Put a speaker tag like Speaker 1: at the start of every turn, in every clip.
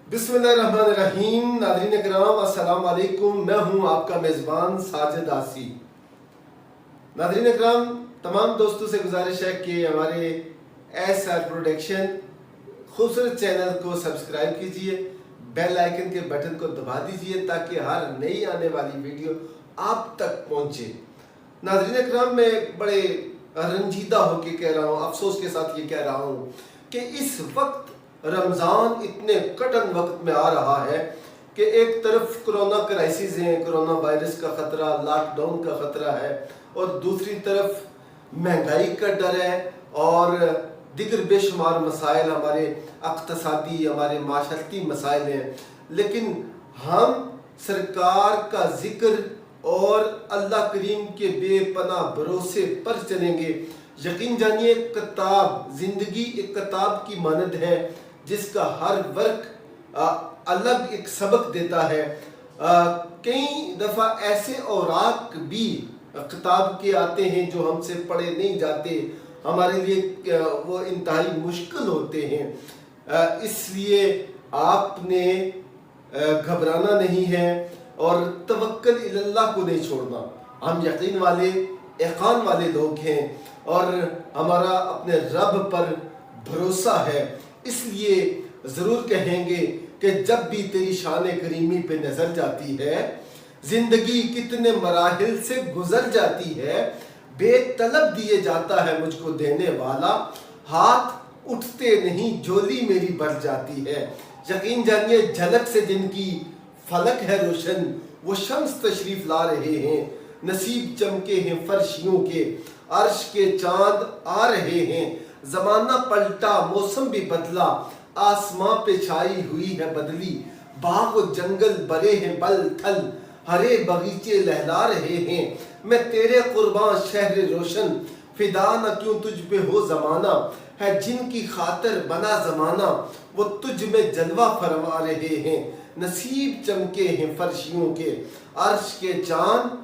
Speaker 1: बिस्मिल्लाहिर्रहमानिर्रहीम। नाज़रीन किराम अस्सलाम वालेकुम। मैं हूं आपका मेज़बान साजिद आसी। नाज़रीन किराम, तमाम दोस्तों से गुजारिश है कि हमारे एस.आर प्रोडक्शन खूबसूरत चैनल को सब्सक्राइब कीजिए, बेल आइकन के बटन को दबा दीजिए ताकि हर नई आने वाली वीडियो आप तक पहुंचे। नाज़रीन किराम, मैं बड़े रंजीदा होकर कह रहा हूँ, अफसोस के साथ ये कह रहा हूँ कि इस वक्त रमज़ान इतने कठिन वक्त में आ रहा है कि एक तरफ कोरोना क्राइसिस है, कोरोना वायरस का ख़तरा, लॉकडाउन का ख़तरा है, और दूसरी तरफ महंगाई का डर है और दिगर बेशुमार मसाइल, हमारे इक़्तिसादी, हमारे माशरती मसाइल हैं। लेकिन हम सरकार का ज़िक्र और अल्लाह करीम के बेपनाह भरोसे पर चलेंगे। यकीन जानिए, किताब ज़िंदगी एक किताब की मानद है जिसका हर वर्क अलग एक सबक देता है। कई दफ़ा ऐसे औराक भी किताब के आते हैं जो हमसे पढ़े नहीं जाते, हमारे लिए वो इंतहाई मुश्किल होते हैं। इसलिए आपने घबराना नहीं है और तवक्कल इल्लल्लाह को नहीं छोड़ना। हम यकीन वाले, यक़ान वाले लोग हैं और हमारा अपने रब पर भरोसा है। इसलिए ज़रूर कहेंगे कि जब भी तेरी शान करीमी पे नज़र जाती है, ज़िंदगी कितने मराहिल से गुजर जाती है, बेतलब दिए जाता है मुझको देने वाला, हाथ उठते नहीं झोली मेरी भर जाती है। यकीन जानिए, झलक से जिनकी फलक है रोशन, वो शम्स तशरीफ ला रहे हैं। नसीब चमके हैं फर्शियों के, अर्श के चांद आ रहे हैं। ज़माना पलटा, मौसम भी बदला, आसमां पे छाई हुई है बदली। बाग व जंगल बरे हैं बल थल, हरे बगीचे लहला रहे हैं। मैं तेरे कुर्बान शहर रोशन, फिदा न क्यों तुझ पे हो ज़माना। है जिनकी खातर बना ज़माना, वो तुझ में जलवा फरमा रहे हैं। नसीब चमके हैं फर्शियों के, अर्श के चांद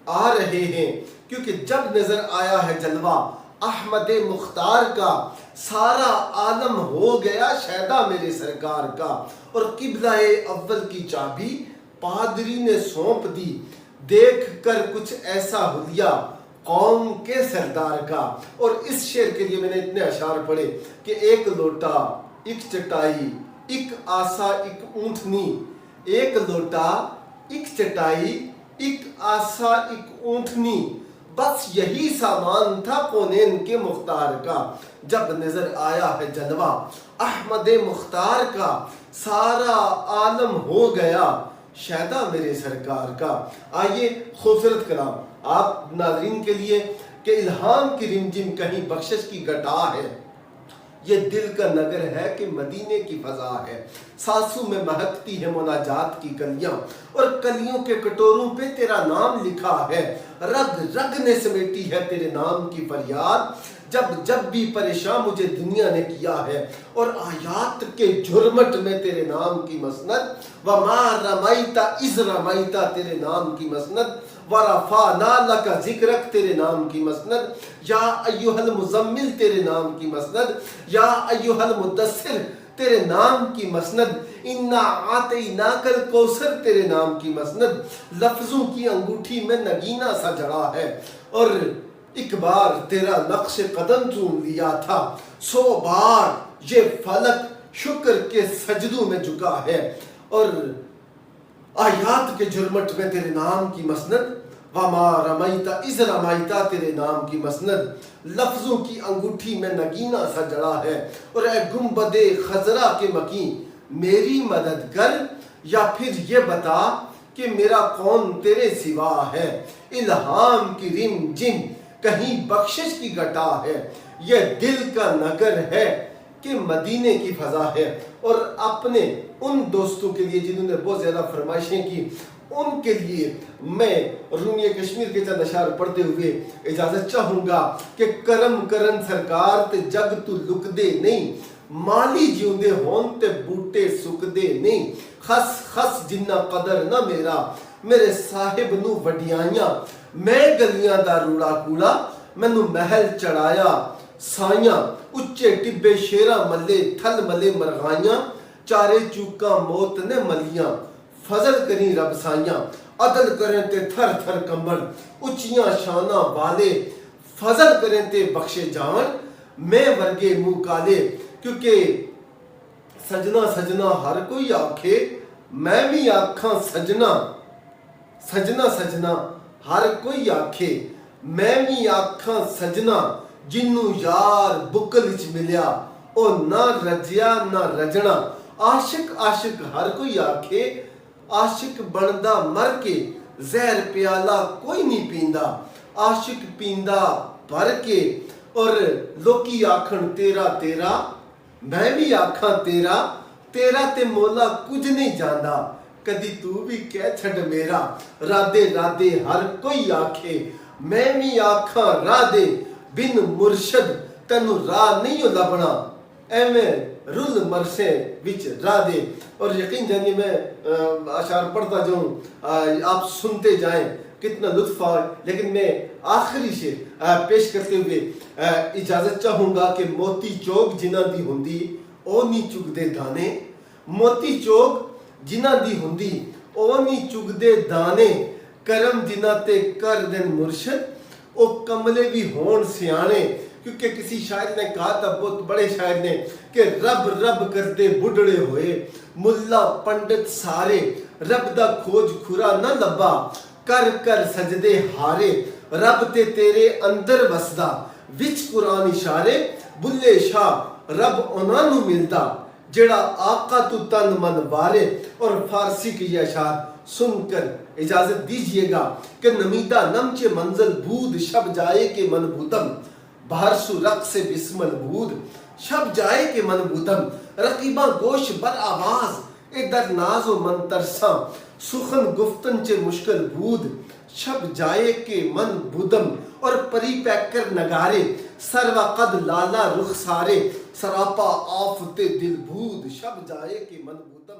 Speaker 1: आ रहे हैं। क्योंकि जब नज़र आया है जलवा अहमद मुख्तार का, सारा आलम हो गया शैदा मेरे सरकार का। और किबलाए अव्वल की चाबी पादरी ने सौंप दी, देख कर कुछ ऐसा हुलिया कौम के सरदार का। और इस शेर के लिए मैंने इतने अशार पढ़े कि एक लोटा, एक चटाई, एक आसा, एक ऊँटनी। एक लोटा, एक चटाई, एक आसा, एक ऊँटनी, बस यही सामान था कौनेन के मुख्तार का। जब नजर आया है जलवा अहमद मुख्तार का, सारा आलम हो गया शैदा मेरे सरकार का। आइए खूबसूरत कलाम आप नाज़रीन के लिए कि इल्हाम की रिमझिम कहीं बख्शिश की घटा है। ये दिल का नगर है कि मदीने की फजा है। सासू में महकती है मुनाजात की कलियां, और कलियों के कटोरों पे तेरा नाम लिखा है। रग रग ने समेटी है तेरे नाम की फरियाद, जब जब भी परेशान मुझे दुनिया ने किया है। और आयात के झुरमट में तेरे नाम की मसनद, व मा रमाइता इज़ रमाइता तेरे नाम की मसनद, व रफ़ाना लका ज़िक्रक तेरे नाम की मसनद, या अय्युहल मुज़म्मिल तेरे नाम की मसनद, या अय्युहल मुद्दस्सिर तेरे नाम की मसनद, इन्ना आतैनाकल कौसर तेरे नाम की मसनद। लफ्ज़ों की अंगूठी में नगीना सा जड़ा है, और एक बार तेरा नक्श कदम चूम लिया था, 100 बार ये फलक शुक्र के सजदों में झुका है। और आयात के झुरमट में तेरे नाम की मसनद, वमा रमाइता इज़ रमाइता तेरे नाम की मसनद, लफ्ज़ों की अंगूठी में नगीना सा जड़ा है। और ए गुंबदे खजरा के मकी मेरी मदद कर, या फिर ये बता कि मेरा कौन तेरे सिवा है। इल्हाम की रिम जिम कहीं बख्शिश की घटा है, यह दिल का नगर है कि मदीने की फजा है। और अपने उन दोस्तों के लिए जिन्होंने बहुत ज़्यादा फरमाइशें की, उनके लिए मैं रूनी कश्मीर के चंद अशार पढ़ते हुए इजाज़त चाहूँगा कि करम करन सरकार ते जग तू लुक दे नहीं, माली जिउंदे होन ते बूटे सुक दे नहीं। खस खस जिन्ना कदर ना मेरा, मेरे साहिब नू वडियाइयां, मैं गलियां दा रूड़ा कूड़ा, मैनू महल चढ़ाया साइयां, उच्चे टिब्बे शेरा मल्ले थल मले मरगाइयां, ਚਾਰੇ ਚੂਕਾਂ ਮੌਤ ਨੇ ਮਲੀਆਂ ਫਜ਼ਲ ਕਰੀ ਰੱਬ ਸਾਈਆਂ ਅਦਲ ਕਰੇ ਤੇ ਥਰ ਥਰ ਕੰਬਣ ਉੱਚੀਆਂ ਸ਼ਾਨਾਂ ਵਾਲੇ ਫਜ਼ਲ ਕਰੇ ਤੇ ਬਖਸ਼ੇ ਜਾਵਣ ਮੈਂ ਵਰਗੇ ਮੂੰਹ ਕਾਲੇ ਕਿਉਂਕਿ ਸਜਣਾ ਸਜਣਾ ਹਰ ਕੋਈ ਆਖੇ ਮੈਂ ਵੀ ਆਖਾਂ ਸਜਣਾ ਸਜਣਾ ਸਜਣਾ ਹਰ ਕੋਈ ਆਖੇ ਮੈਂ ਵੀ ਆਖਾਂ ਸਜਣਾ ਜਿਹਨੂੰ ਯਾਰ ਬੁੱਕਲ ਵਿੱਚ ਮਿਲਿਆ ਉਹ ਨਾ ਰਜਿਆ ਨਾ ਰਜਣਾ ਆਸ਼ਿਕ ਆਸ਼ਿਕ ਹਰ ਕੋਈ ਆਖੇ ਆਸ਼ਿਕ ਬਣਦਾ ਮਰ ਕੇ ਜ਼ਹਿਰ ਪਿਆਲਾ ਕੋਈ ਨਹੀਂ ਪੀਂਦਾ ਆਸ਼ਿਕ ਪੀਂਦਾ ਭਰ ਕੇ ਔਰ ਲੋਕੀ ਆਖਣ ਤੇਰਾ ਤੇਰਾ ਮੈਂ ਵੀ ਆਖਾਂ ਤੇਰਾ ਤੇਰਾ ਤੇ ਮੋਲਾ ਕੁਝ ਨਹੀਂ ਜਾਂਦਾ ਕਦੀ ਤੂੰ ਵੀ ਕਹਿ ਛੱਡ ਮੇਰਾ ਰਾਦੇ ਰਾਦੇ ਹਰ ਕੋਈ ਆਖੇ ਮੈਂ ਵੀ ਆਖਾਂ ਰਾਦੇ ਬਿਨ ਮੁਰਸ਼ਦ ਤੈਨੂੰ ਰਾਹ ਨਹੀਂ ਲੱਭਣਾ ਐਵੇਂ रुल मरसे विच राधे और यकीन जानिए मैं अशार पढ़ता जाऊँ आप सुनते जाएं कितना लुत्फ आए लेकिन मैं आखिरी से पेश करते हुए इजाज़त चाहूँगा कि मोती चौक जिन्हां दी हुंदी ओ नहीं चुगदे दाने मोती चौक जिन्हां दी हुंदी ओ नहीं चुगदे दाने करम जिन्हां ते कर देन मुर्शद ओ कमले भी होण सियाणे क्योंकि किसी शायर ने कहा था बहुत बड़े शायर ने कि रब रब करते बुढ़ड़े होए मुल्ला पंडित सारे रब दा खोज खुरा न लब्बा कर कर सजदे हारे रब ते तेरे अंदर वसदा विच कुरान इशारे बुल्ले शाह रब उन्हां नू मिलदा जेड़ा आका तू तन मन वारे और फारसी की ये अशार सुनकर इजाजत दीजिएगा कि नमीदा नमचे मंजिल बूद शब जाए के मन बूदम बाहर सु रख से बिस्मल बूद शब जाए के मन बूदम रकीबा गोश बर आवाज इधर नाजो मन तरसा सुखन गुफ्तन चे मुश्किल बूद शब जाए के मन बुदम और परी पैकर नगारे सरवा कद लाला रुख सारे सरापा आफते दिल बूद शब जाए के मन बुदम